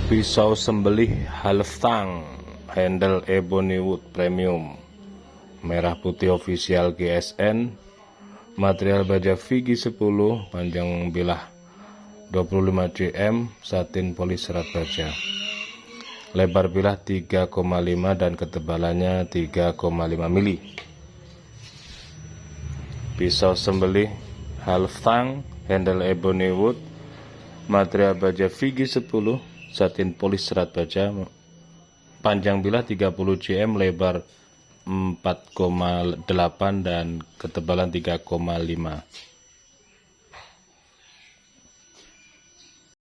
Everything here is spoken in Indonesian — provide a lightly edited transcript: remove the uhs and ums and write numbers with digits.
Pisau sembelih Halftang handle ebony wood premium, merah putih official GSN, material baja Vigi 10, panjang bilah 25 cm, satin polis serat baja, lebar bilah 3,5 dan ketebalannya 3,5 mili. Pisau sembelih Halftang handle ebony wood, material baja Vigi 10, satin polis serat baja, panjang bilah 30 cm, lebar 4,8 dan ketebalan 3,5.